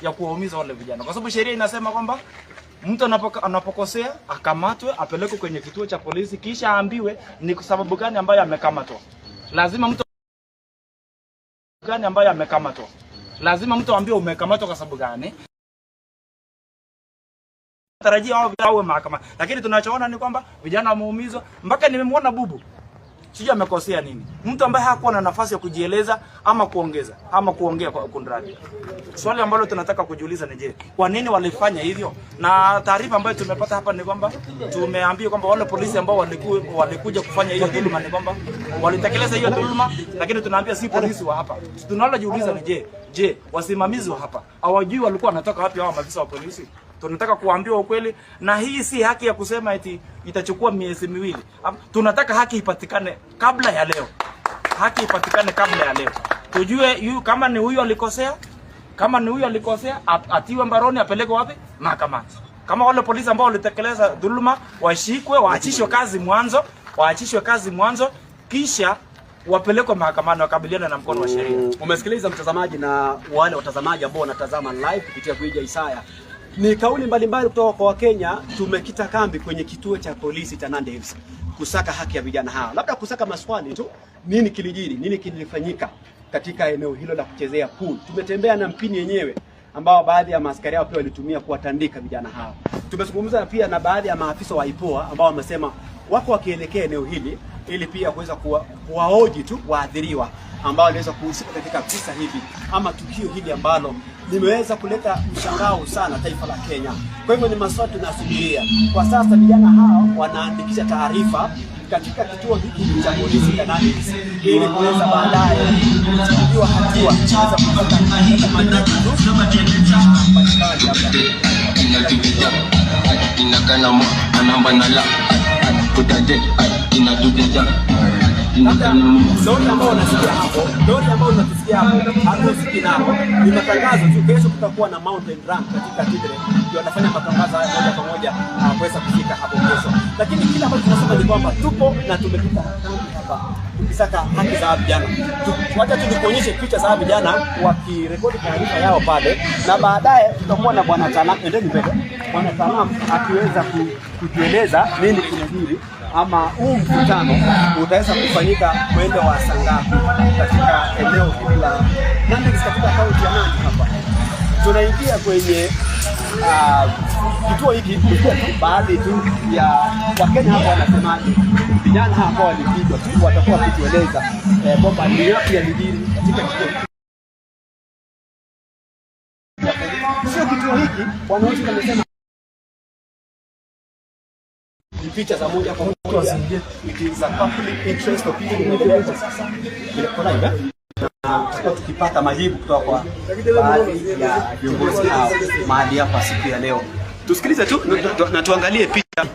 ya kuwaumiza wale vijana, kwa sababu sheria inasema kwamba mtu anapokosea akamatwe, apelekwe kwenye kituo cha polisi, kisha aambiwe ni kwa sababu gani ambayo amekamatwa. Lazima mtu aambiwe umekamatwa kwa sababu gani. Tarajia wao wawe mahakama, lakini tunachoona ni kwamba vijana wameumizwa. Mpaka nimemwona bubu, sijui amekosea nini, mtu ambaye hakuwa na nafasi ya kujieleza ama kuongea kwa kundradi. Swali ambalo tunataka kujiuliza ni je, kwa nini walifanya hivyo? Na taarifa ambayo tumepata hapa ni kwamba tumeambiwa kwamba wale polisi ambao walikuja kufanya hiyo dhuluma ni kwamba walitekeleza hiyo dhuluma, lakini tunaambia si polisi wa hapa. Tunalojiuliza ni je, wasimamizi wa hapa hawajui walikuwa wanatoka wapi hao maafisa wa polisi? Tunataka kuambiwa ukweli, na hii si haki ya kusema eti itachukua miezi miwili. Tunataka haki ipatikane kabla ya leo. Tujue kama ni huyu alikosea, atiwe mbaroni, apelekwe wapi? Mahakamani. Kama wale polisi ambao walitekeleza dhuluma washikwe, waachishwe kazi mwanzo, kisha wapelekwe mahakamani wakabiliane na mkono wa sheria. Umesikiliza mtazamaji na wale watazamaji ambao wanatazama live kupitia Gwija Isaya. Ni kauli mbalimbali kutoka kwa Wakenya. Tumekita kambi kwenye kituo cha polisi cha Nandi Hills kusaka haki ya vijana hawa. Labda kusaka maswali tu, nini kilijiri, nini kilifanyika katika eneo hilo la kuchezea pool. Tumetembea na mpini yenyewe ambao baadhi ya maaskari hao pia walitumia kuwatandika vijana hao. Tumezungumza pia na baadhi ya maafisa wa IPOA ambao wamesema wako wakielekea eneo hili ili pia kuweza kuwahoji tu waathiriwa ambao waliweza kuhusika katika visa hivi ama tukio hili ambalo limeweza kuleta mshangao sana taifa la Kenya. Kwa hivyo ni maswali tunasubiria. Kwa sasa vijana hao wanaandikisha taarifa katika kituo hiki cha polisi cha Nandi Hills ili kuweza baadaye kuchukuliwa hatua za kupata Dori ambao unasikia hapo, ni matangazo tu. Kesho kutakuwa na mountain run katika Tigre, ndio wanafanya matangazo haya moja kwa moja kuweza kufika hapo kesho. Lakini kila ambacho tunasema ni kwamba tupo na tumepita hapa tukisaka haki za vijana. Wacha tukuonyeshe picha za vijana wakirekodi taarifa yao pale, na baadaye tutakuwa na bwana Talam, bwana Talam akiweza kutueleza nini kinajiri ama huu mkutano utaweza kufanyika mwendo wa saa ngapi katika eneo hili la Nandi Hills katika kaunti ya Nandi. Hapa tunaingia kwenye kituo hiki kusikia tu baadhi tu ya Wakenya hapa wanasemaje. Vijana hapa walipigwa tu, watakuwa wakitueleza kwamba ni yapi yalijiri katika kituo hiki. Sio kituo hiki, wananchi wamesema picha za moja kwa moja, it is a public interest opinion. Sasa ile kona hivi na tukipata majibu kutoka kwa baadhi ya viongozi hao mahali hapa siku ya leo. Tusikilize tu na tuangalie picha